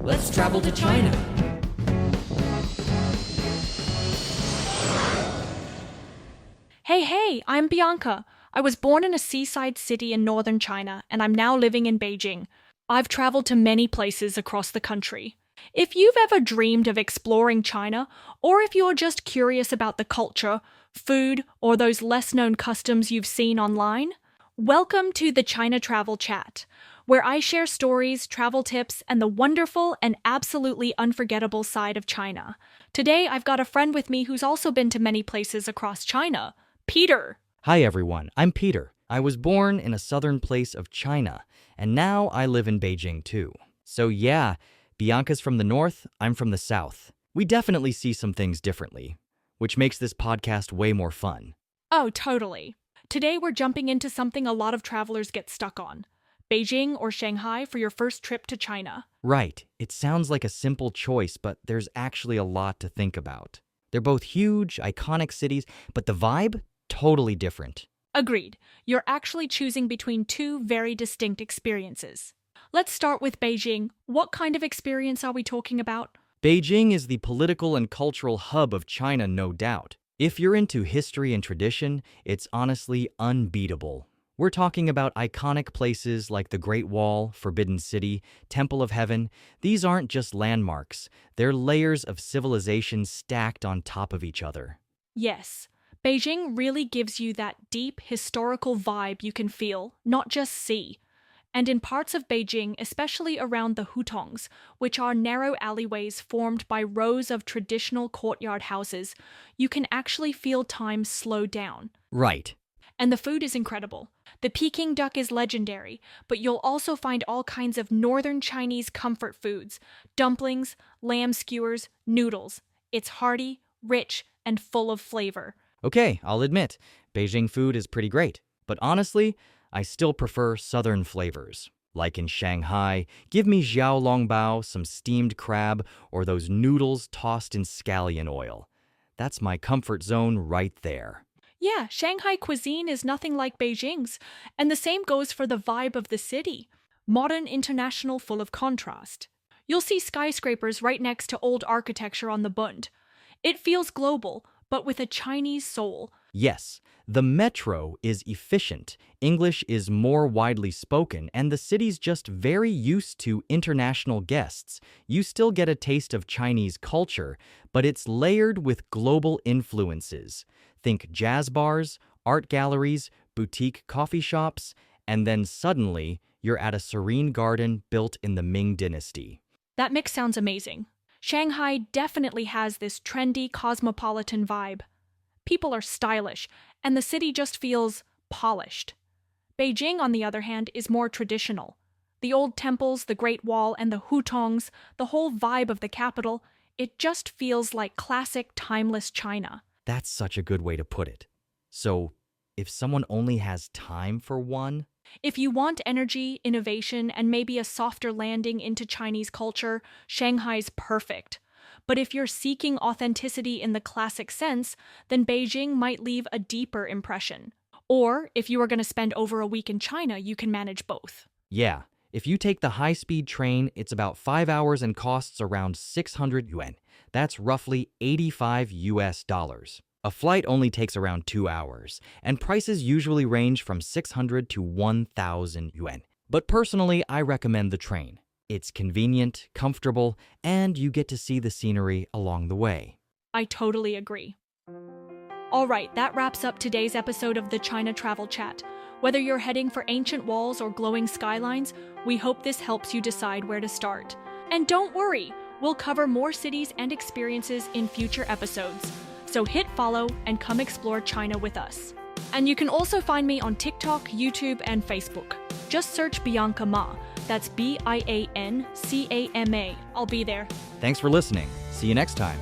Let's travel to China. Hey, I'm Bianca. I was born in a seaside city in northern China, and I'm now living in Beijing. I've traveled to many places across the country. If you've ever dreamed of exploring China, or if you're just curious about the culture, food, or those less-known customs you've seen online, welcome to the China Travel Chat, where I share stories, travel tips, and the wonderful and absolutely unforgettable side of China. Today, I've got a friend with me who's also been to many places across China. Peter. Hi everyone, I'm Peter. I was born in a southern place of China, and now I live in Beijing too. So yeah, Bianca's from the north, I'm from the south. We definitely see some things differently, which makes this podcast way more fun. Oh, totally. Today we're jumping into something a lot of travelers get stuck on. Beijing or Shanghai for your first trip to China. Right, it sounds like a simple choice, but there's actually a lot to think about. They're both huge, iconic cities, but the vibe? Totally different. Agreed. You're actually choosing between two very distinct experiences. Let's start with Beijing. What kind of experience are we talking about? Beijing is the political and cultural hub of China, no doubt. If you're into history and tradition, it's honestly unbeatable. We're talking about iconic places like the Great Wall, Forbidden City, Temple of Heaven. These aren't just landmarks. They're layers of civilization stacked on top of each other. Yes. Beijing really gives you that deep historical vibe you can feel, not just see. And in parts of Beijing, especially around the hutongs, which are narrow alleyways formed by rows of traditional courtyard houses, you can actually feel time slow down. Right. And the food is incredible. The Peking duck is legendary, but you'll also find all kinds of northern Chinese comfort foods, dumplings, lamb skewers, noodles. It's hearty, rich, and full of flavor. Okay, I'll admit, Beijing food is pretty great. But honestly, I still prefer southern flavors. Like in Shanghai, give me xiaolongbao, some steamed crab, or those noodles tossed in scallion oil. That's my comfort zone right there. Yeah, Shanghai cuisine is nothing like Beijing's, and the same goes for the vibe of the city. Modern, international, full of contrast. You'll see skyscrapers right next to old architecture on the Bund. It feels global, but with a Chinese soul. Yes, the metro is efficient, English is more widely spoken, and the city's just very used to international guests. You still get a taste of Chinese culture, but it's layered with global influences. Think jazz bars, art galleries, boutique coffee shops, and then suddenly you're at a serene garden built in the Ming Dynasty. That mix sounds amazing. Shanghai definitely has this trendy, cosmopolitan vibe. People are stylish, and the city just feels polished. Beijing, on the other hand, is more traditional. The old temples, the Great Wall, and the hutongs, the whole vibe of the capital, it just feels like classic, timeless China. That's such a good way to put it. So, if someone only has time for one? If you want energy, innovation, and maybe a softer landing into Chinese culture, Shanghai's perfect. But if you're seeking authenticity in the classic sense, then Beijing might leave a deeper impression. Or, if you are going to spend over a week in China, you can manage both. Yeah, if you take the high-speed train, it's about 5 hours and costs around 600 yuan. That's roughly $85. A flight only takes around 2 hours, and prices usually range from 600 to 1,000 yuan. But personally, I recommend the train. It's convenient, comfortable, and you get to see the scenery along the way. I totally agree. All right, that wraps up today's episode of the China Travel Chat. Whether you're heading for ancient walls or glowing skylines, we hope this helps you decide where to start. And don't worry, we'll cover more cities and experiences in future episodes. So hit follow and come explore China with us. And you can also find me on TikTok, YouTube, and Facebook. Just search Bianca Ma. That's Biancama. I'll be there. Thanks for listening. See you next time.